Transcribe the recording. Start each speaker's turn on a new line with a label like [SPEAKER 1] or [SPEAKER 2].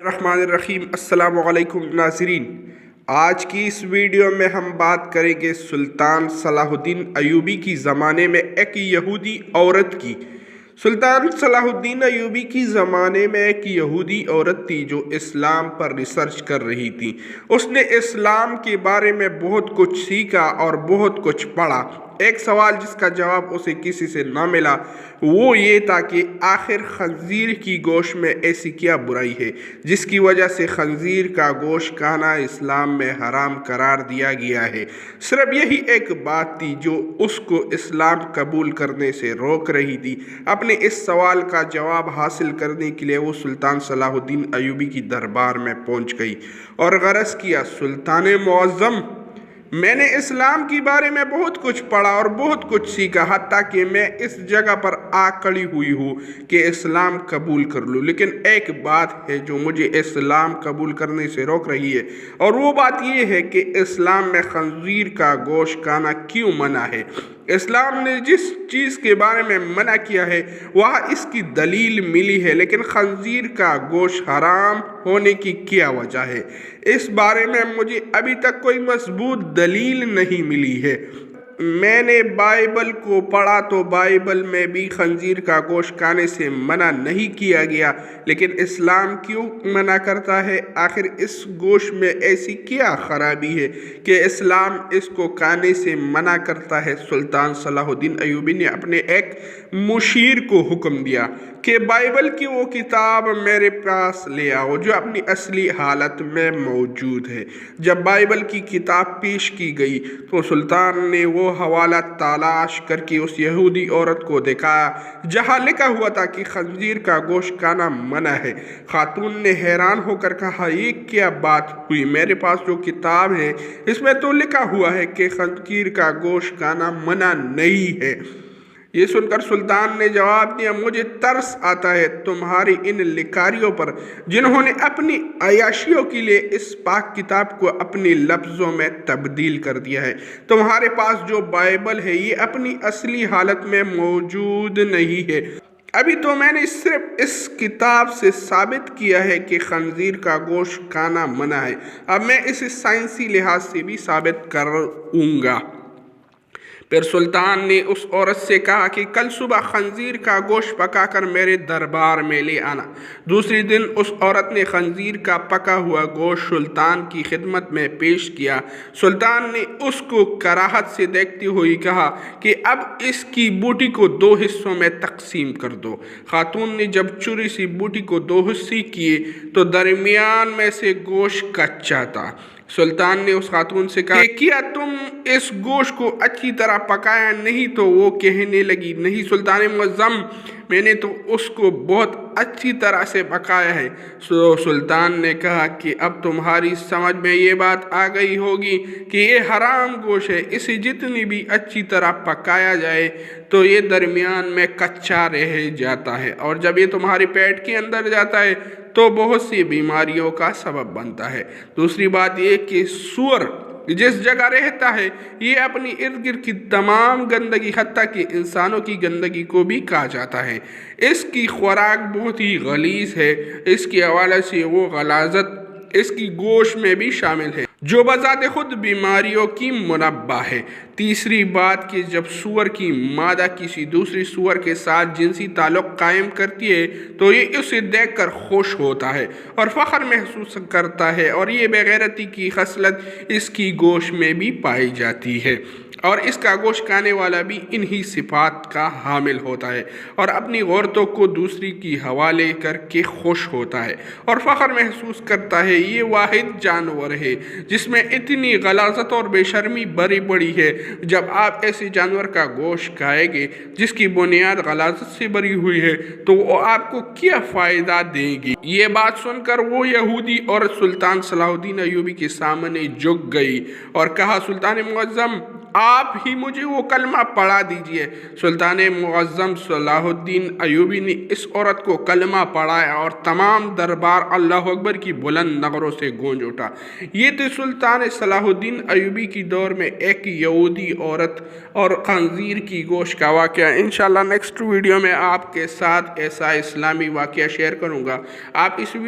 [SPEAKER 1] الرحمن الرحیم۔ السلام علیکم ناظرین، آج کی اس ویڈیو میں ہم بات کریں گے سلطان صلاح الدین ایوبی کی زمانے میں ایک یہودی عورت کی۔ سلطان صلاح الدین ایوبی کی زمانے میں ایک یہودی عورت تھی جو اسلام پر ریسرچ کر رہی تھی۔ اس نے اسلام کے بارے میں بہت کچھ سیکھا اور بہت کچھ پڑھا۔ ایک سوال جس کا جواب اسے کسی سے نہ ملا وہ یہ تھا کہ آخر خنزیر کی گوشت میں ایسی کیا برائی ہے جس کی وجہ سے خنزیر کا گوشت کھانا اسلام میں حرام قرار دیا گیا ہے۔ صرف یہی ایک بات تھی جو اس کو اسلام قبول کرنے سے روک رہی تھی۔ اپنے اس سوال کا جواب حاصل کرنے کے لیے وہ سلطان صلاح الدین ایوبی کی دربار میں پہنچ گئی اور عرض کیا، سلطان معظم، میں نے اسلام کے بارے میں بہت کچھ پڑھا اور بہت کچھ سیکھا، حتیٰ کہ میں اس جگہ پر آ کھڑی ہوئی ہوں کہ اسلام قبول کر لوں، لیکن ایک بات ہے جو مجھے اسلام قبول کرنے سے روک رہی ہے، اور وہ بات یہ ہے کہ اسلام میں خنزیر کا گوشت کھانا کیوں منع ہے۔ اسلام نے جس چیز کے بارے میں منع کیا ہے وہاں اس کی دلیل ملی ہے، لیکن خنزیر کا گوشت حرام ہونے کی کیا وجہ ہے؟ اس بارے میں مجھے ابھی تک کوئی مضبوط دلیل نہیں ملی ہے۔ میں نے بائبل کو پڑھا تو بائبل میں بھی خنزیر کا گوشت کھانے سے منع نہیں کیا گیا، لیکن اسلام کیوں منع کرتا ہے؟ آخر اس گوشت میں ایسی کیا خرابی ہے کہ اسلام اس کو کھانے سے منع کرتا ہے؟ سلطان صلاح الدین ایوبی نے اپنے ایک مشیر کو حکم دیا کہ بائبل کی وہ کتاب میرے پاس لے آؤ جو اپنی اصلی حالت میں موجود ہے۔ جب بائبل کی کتاب پیش کی گئی تو سلطان نے وہ حوالہ تلاش کر کے اس یہودی عورت کو دکھایا جہاں لکھا ہوا تھا کہ خنزیر کا گوشت کھانا منع ہے۔ خاتون نے حیران ہو کر کہا، یہ کیا بات ہوئی؟ میرے پاس جو کتاب ہے اس میں تو لکھا ہوا ہے کہ خنزیر کا گوشت کھانا منع نہیں ہے۔ یہ سن کر سلطان نے جواب دیا، مجھے ترس آتا ہے تمہاری ان لکھاریوں پر جنہوں نے اپنی عیاشیوں کے لیے اس پاک کتاب کو اپنی لفظوں میں تبدیل کر دیا ہے۔ تمہارے پاس جو بائبل ہے یہ اپنی اصلی حالت میں موجود نہیں ہے۔ ابھی تو میں نے صرف اس کتاب سے ثابت کیا ہے کہ خنزیر کا گوشت کھانا منع ہے، اب میں اسے سائنسی لحاظ سے بھی ثابت کروں گا۔ پھر سلطان نے اس عورت سے کہا کہ کل صبح خنزیر کا گوشت پکا کر میرے دربار میں لے آنا۔ دوسری دن اس عورت نے خنزیر کا پکا ہوا گوشت سلطان کی خدمت میں پیش کیا۔ سلطان نے اس کو کراہت سے دیکھتے ہوئے کہا کہ اب اس کی بوٹی کو 2 حصوں میں تقسیم کر دو۔ خاتون نے جب چوری سے بوٹی کو 2 حصے کیے تو درمیان میں سے گوشت کچا تھا۔ سلطان نے اس خاتون سے کہا کہ کیا تم اس گوشت کو اچھی طرح پکایا نہیں؟ تو وہ کہنے لگی، نہیں سلطان معظم، میں نے تو اس کو بہت اچھی طرح سے پکایا ہے۔ سلطان نے کہا کہ اب تمہاری سمجھ میں یہ بات آ گئی ہوگی کہ یہ حرام گوشت ہے، اسے جتنی بھی اچھی طرح پکایا جائے تو یہ درمیان میں کچا رہ جاتا ہے، اور جب یہ تمہارے پیٹ کے اندر جاتا ہے تو بہت سی بیماریوں کا سبب بنتا ہے۔ دوسری بات یہ کہ سور جس جگہ رہتا ہے یہ اپنی ارد گرد کی تمام گندگی حتیٰ کہ انسانوں کی گندگی کو بھی کھا جاتا ہے۔ اس کی خوراک بہت ہی غلیظ ہے، اس کے حوالے سے وہ غلاظت اس کی گوشت میں بھی شامل ہے جو بذات خود بیماریوں کی منبع ہے۔ تیسری بات کہ جب سور کی مادہ کسی دوسری سور کے ساتھ جنسی تعلق قائم کرتی ہے تو یہ اسے دیکھ کر خوش ہوتا ہے اور فخر محسوس کرتا ہے، اور یہ بے غیرتی کی خصلت اس کی گوشت میں بھی پائی جاتی ہے، اور اس کا گوشت کھانے والا بھی انہی صفات کا حامل ہوتا ہے اور اپنی عورتوں کو دوسری کی حوالے کر کے خوش ہوتا ہے اور فخر محسوس کرتا ہے۔ یہ واحد جانور ہے جس میں اتنی غلاظت اور بے شرمی بری پڑی ہے۔ جب آپ ایسے جانور کا گوشت کھائیں گے جس کی بنیاد غلاظت سے بری ہوئی ہے تو وہ آپ کو کیا فائدہ دے گی؟ یہ بات سن کر وہ یہودی عورت سلطان صلاح الدین ایوبی کے سامنے جھک گئی اور کہا، سلطان معظم، آپ ہی مجھے وہ کلمہ پڑھا دیجئے۔ سلطان معظم صلاح الدین ایوبی نے اس عورت کو کلمہ پڑھایا اور تمام دربار اللہ اکبر کی بلند نغروں سے گونج اٹھا۔ یہ تھی سلطان صلاح الدین ایوبی کی دور میں ایک یہودی عورت اور خنزیر کی گوشت کا واقعہ۔ انشاءاللہ نیکسٹ ویڈیو میں آپ کے ساتھ ایسا اسلامی واقعہ شیئر کروں گا۔ آپ اس